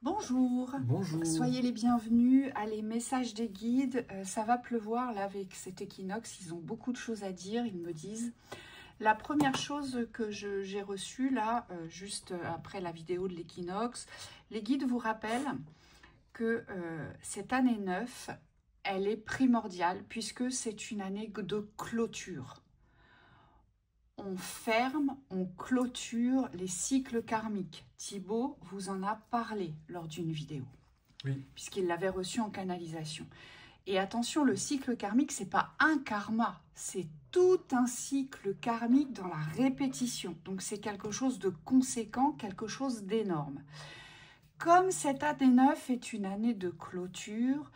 Bonjour, Bonjour. soyez les bienvenus à les messages des guides. Ça va pleuvoir là avec cet équinoxe, ils ont beaucoup de choses à dire, ils me disent. La première chose que j'ai reçue là, juste après la vidéo de l'équinoxe, les guides vous rappellent que cette année 9, elle est primordiale puisque c'est une année de clôture. On ferme, on clôture les cycles karmiques. Thibaut vous en a parlé lors d'une vidéo, Oui, puisqu'il l'avait reçu en canalisation. Et attention, le cycle karmique, c'est pas un karma, c'est tout un cycle karmique dans la répétition. Donc c'est quelque chose de conséquent, quelque chose d'énorme. Comme cette année 9 est une année de clôture,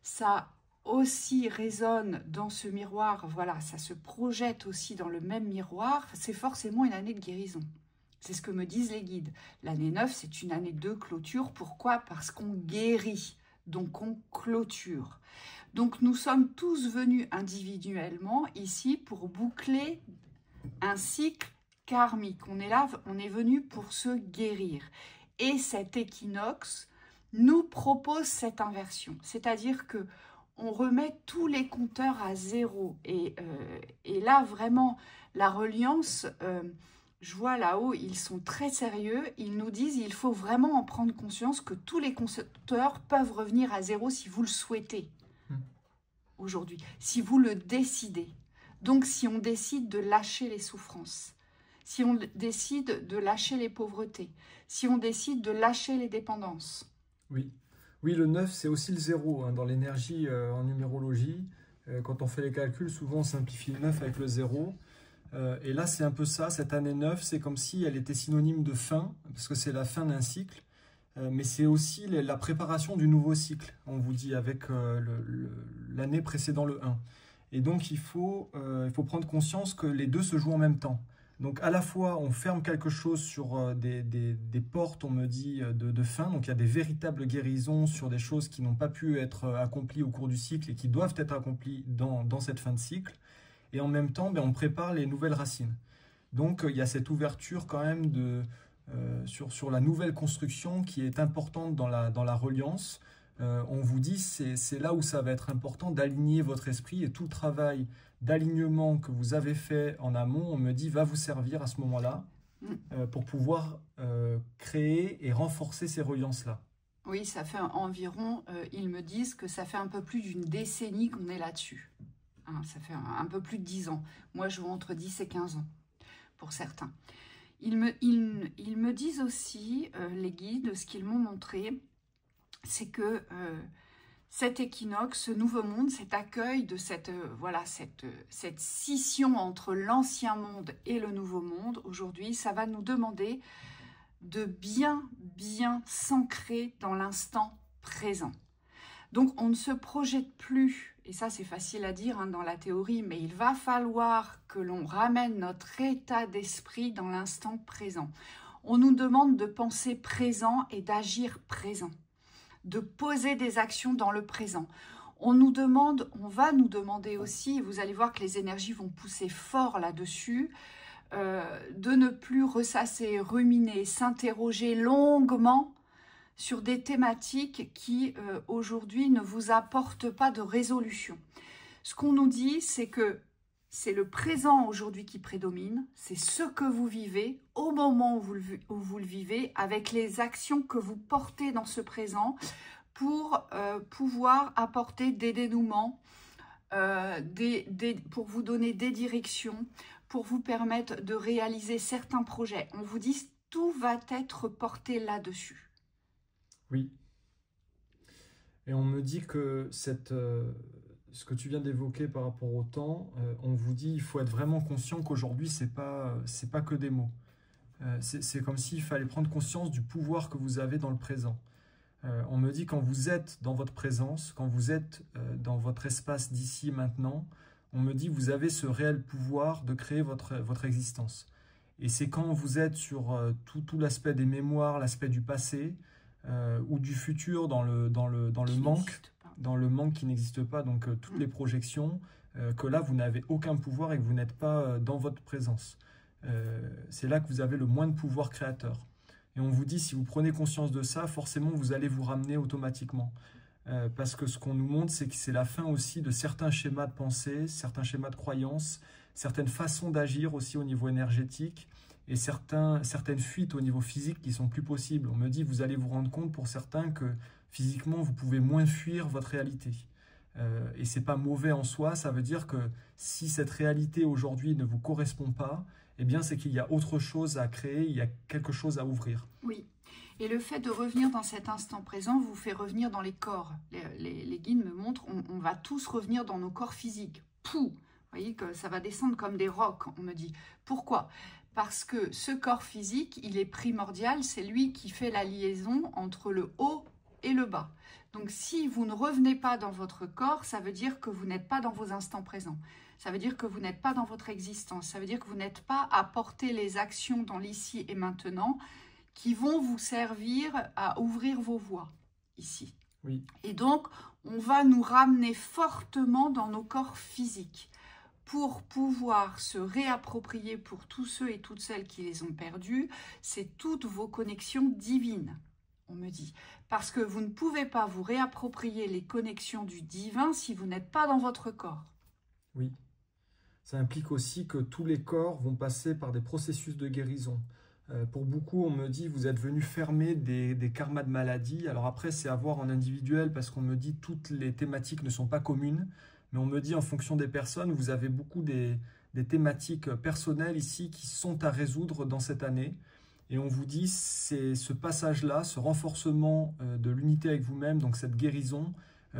ça aussi résonne dans ce miroir, voilà, ça se projette aussi dans le même miroir, c'est forcément une année de guérison. C'est ce que me disent les guides. L'année 9, c'est une année de clôture. Pourquoi? Parce qu'on guérit, donc on clôture. Donc nous sommes tous venus individuellement ici pour boucler un cycle karmique. On est là, on est venu pour se guérir. Et cet équinoxe nous propose cette inversion. C'est-à-dire que on remet tous les compteurs à zéro. Et là, vraiment, la reliance, je vois là-haut, ils sont très sérieux. Ils nous disent il faut vraiment en prendre conscience que tous les compteurs peuvent revenir à zéro si vous le souhaitez aujourd'hui, si vous le décidez. Donc, si on décide de lâcher les souffrances, si on décide de lâcher les pauvretés, si on décide de lâcher les dépendances. oui. Oui, le 9, c'est aussi le 0 hein, dans l'énergie en numérologie. Quand on fait les calculs, souvent on simplifie le 9 avec le 0. Et là, c'est un peu ça. Cette année 9, c'est comme si elle était synonyme de fin, parce que c'est la fin d'un cycle. Mais c'est aussi la préparation du nouveau cycle, on vous dit, avec l'année précédant le 1. Et donc, il faut prendre conscience que les deux se jouent en même temps. Donc, à la fois, on ferme quelque chose sur des portes, on me dit, de fin. Donc, il y a des véritables guérisons sur des choses qui n'ont pas pu être accomplies au cours du cycle et qui doivent être accomplies dans cette fin de cycle. Et en même temps, on prépare les nouvelles racines. Donc, il y a cette ouverture quand même sur la nouvelle construction qui est importante dans la reliance. On vous dit, c'est là où ça va être important d'aligner votre esprit et tout le travail d'alignement que vous avez fait en amont, on me dit, va vous servir à ce moment-là pour pouvoir créer et renforcer ces reliances-là. Oui, ça fait environ, ils me disent que ça fait un peu plus d'une décennie qu'on est là-dessus. Hein, ça fait un peu plus de 10 ans. Moi, je vois entre 10 et 15 ans, pour certains. Ils me disent aussi, les guides, ce qu'ils m'ont montré, c'est que cet équinoxe, ce nouveau monde, cet accueil de cette scission entre l'ancien monde et le nouveau monde, aujourd'hui, ça va nous demander de bien s'ancrer dans l'instant présent. Donc, on ne se projette plus, et ça c'est facile à dire hein, dans la théorie, mais il va falloir que l'on ramène notre état d'esprit dans l'instant présent. On nous demande de penser présent et d'agir présent, de poser des actions dans le présent. On va nous demander aussi, et vous allez voir que les énergies vont pousser fort là-dessus, de ne plus ressasser, ruminer, s'interroger longuement sur des thématiques qui, aujourd'hui, ne vous apportent pas de résolution. Ce qu'on nous dit, c'est que c'est le présent aujourd'hui qui prédomine, c'est ce que vous vivez au moment où vous le vivez, avec les actions que vous portez dans ce présent pour pouvoir apporter des dénouements, pour vous donner des directions, pour vous permettre de réaliser certains projets. On vous dit tout va être porté là-dessus. Oui. Et on me dit que ce que tu viens d'évoquer par rapport au temps, on vous dit il faut être vraiment conscient qu'aujourd'hui, c'est pas que des mots. C'est comme s'il fallait prendre conscience du pouvoir que vous avez dans le présent. On me dit quand vous êtes dans votre présence, quand vous êtes dans votre espace d'ici maintenant, on me dit vous avez ce réel pouvoir de créer votre existence. Et c'est quand vous êtes sur tout l'aspect des mémoires, l'aspect du passé ou du futur dans le manque qui n'existe pas, donc toutes les projections, que là vous n'avez aucun pouvoir et que vous n'êtes pas dans votre présence. C'est là que vous avez le moins de pouvoir créateur. Et on vous dit, si vous prenez conscience de ça, forcément, vous allez vous ramener automatiquement. Parce que ce qu'on nous montre, c'est que c'est la fin aussi de certains schémas de pensée, certains schémas de croyances, certaines façons d'agir aussi au niveau énergétique et certaines fuites au niveau physique qui sont plus possibles. On me dit, vous allez vous rendre compte pour certains que physiquement, vous pouvez moins fuir votre réalité. Et c'est pas mauvais en soi, ça veut dire que si cette réalité aujourd'hui ne vous correspond pas, eh bien c'est qu'il y a autre chose à créer, il y a quelque chose à ouvrir. Oui. Et le fait de revenir dans cet instant présent vous fait revenir dans les corps. Les guides me montrent, on va tous revenir dans nos corps physiques. Pouh! Vous voyez que ça va descendre comme des rocs, on me dit. Pourquoi? Parce que ce corps physique, il est primordial, c'est lui qui fait la liaison entre le haut et le bas. Donc si vous ne revenez pas dans votre corps, ça veut dire que vous n'êtes pas dans vos instants présents. Ça veut dire que vous n'êtes pas dans votre existence. Ça veut dire que vous n'êtes pas à porter les actions dans l'ici et maintenant qui vont vous servir à ouvrir vos voies ici. Oui. Et donc, on va nous ramener fortement dans nos corps physiques pour pouvoir se réapproprier pour tous ceux et toutes celles qui les ont perdus, c'est toutes vos connexions divines, on me dit. Parce que vous ne pouvez pas vous réapproprier les connexions du divin si vous n'êtes pas dans votre corps. Oui. Ça implique aussi que tous les corps vont passer par des processus de guérison. Pour beaucoup, on me dit, vous êtes venu fermer des karmas de maladie. Alors après, c'est à voir en individuel parce qu'on me dit toutes les thématiques ne sont pas communes. Mais on me dit, en fonction des personnes, vous avez beaucoup des thématiques personnelles ici qui sont à résoudre dans cette année. Et on vous dit, c'est ce passage-là, ce renforcement de l'unité avec vous-même, donc cette guérison,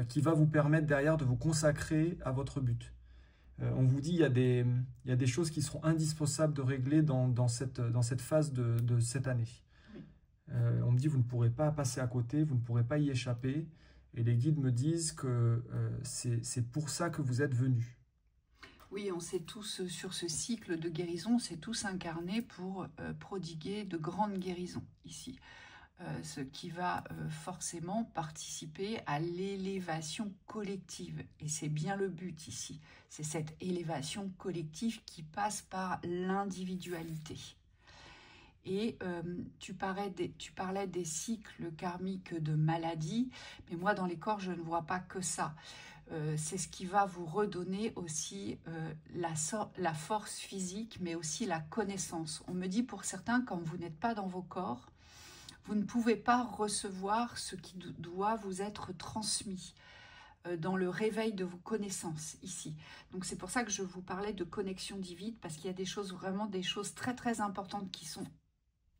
qui va vous permettre derrière de vous consacrer à votre but. On vous dit, il y a des choses qui seront indispensables de régler dans cette phase de cette année. Oui. On me dit, vous ne pourrez pas passer à côté, vous ne pourrez pas y échapper. Et les guides me disent que c'est pour ça que vous êtes venus. Oui, on s'est tous, sur ce cycle de guérison, on s'est tous incarnés pour prodiguer de grandes guérisons ici. Ce qui va forcément participer à l'élévation collective. Et c'est bien le but ici. C'est cette élévation collective qui passe par l'individualité. Et tu parlais des cycles karmiques de maladie, mais moi dans les corps je ne vois pas que ça. C'est ce qui va vous redonner aussi la force physique, mais aussi la connaissance. On me dit pour certains, comme vous n'êtes pas dans vos corps, vous ne pouvez pas recevoir ce qui doit vous être transmis dans le réveil de vos connaissances ici. Donc c'est pour ça que je vous parlais de connexion divine, parce qu'il y a des choses, vraiment des choses très très importantes qui sont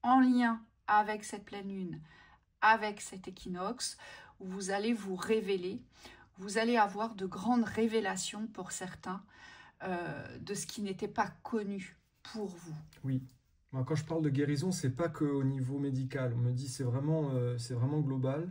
en lien avec cette pleine lune, avec cet équinoxe, où vous allez vous révéler, vous allez avoir de grandes révélations pour certains de ce qui n'était pas connu pour vous. Oui. Moi, quand je parle de guérison, c'est pas qu'au niveau médical. On me dit c'est vraiment global.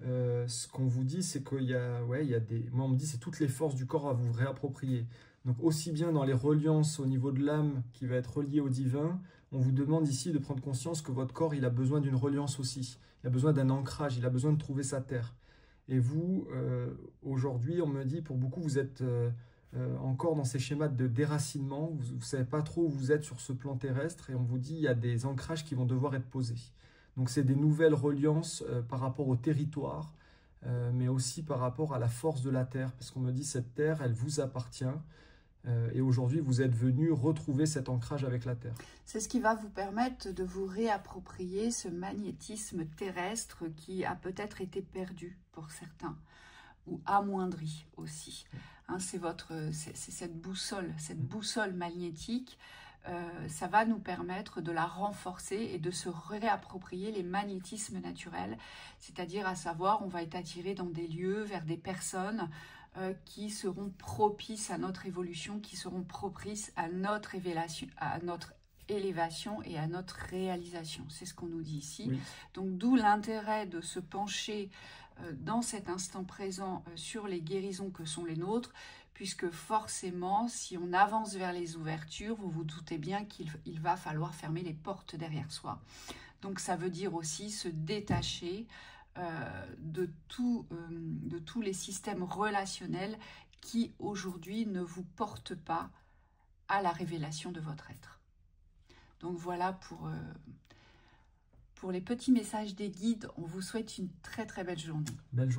Ce qu'on vous dit, c'est qu'il y a, il y a des. Moi, on me dit c'est toutes les forces du corps à vous réapproprier. Donc aussi bien dans les reliances au niveau de l'âme qui va être reliée au divin, on vous demande ici de prendre conscience que votre corps, il a besoin d'une reliance aussi. Il a besoin d'un ancrage, il a besoin de trouver sa terre. Et vous, aujourd'hui, on me dit, pour beaucoup, vous êtes encore dans ces schémas de déracinement. Vous ne savez pas trop où vous êtes sur ce plan terrestre et on vous dit il y a des ancrages qui vont devoir être posés. Donc c'est des nouvelles reliances par rapport au territoire, mais aussi par rapport à la force de la terre. Parce qu'on me dit cette terre, elle vous appartient. Et aujourd'hui, vous êtes venu retrouver cet ancrage avec la terre. C'est ce qui va vous permettre de vous réapproprier ce magnétisme terrestre qui a peut-être été perdu pour certains, ou amoindri aussi. Hein, c'est cette boussole magnétique. Ça va nous permettre de la renforcer et de se réapproprier les magnétismes naturels, c'est-à-dire à savoir, on va être attiré dans des lieux, vers des personnes qui seront propices à notre évolution, qui seront propices à notre élévation et à notre réalisation. C'est ce qu'on nous dit ici. Oui. Donc d'où l'intérêt de se pencher dans cet instant présent sur les guérisons que sont les nôtres, puisque forcément, si on avance vers les ouvertures, vous vous doutez bien qu'il va falloir fermer les portes derrière soi. Donc ça veut dire aussi se détacher de tous les systèmes relationnels qui aujourd'hui ne vous portent pas à la révélation de votre être. Donc voilà pour les petits messages des guides. On vous souhaite une très très belle journée. Belle journée.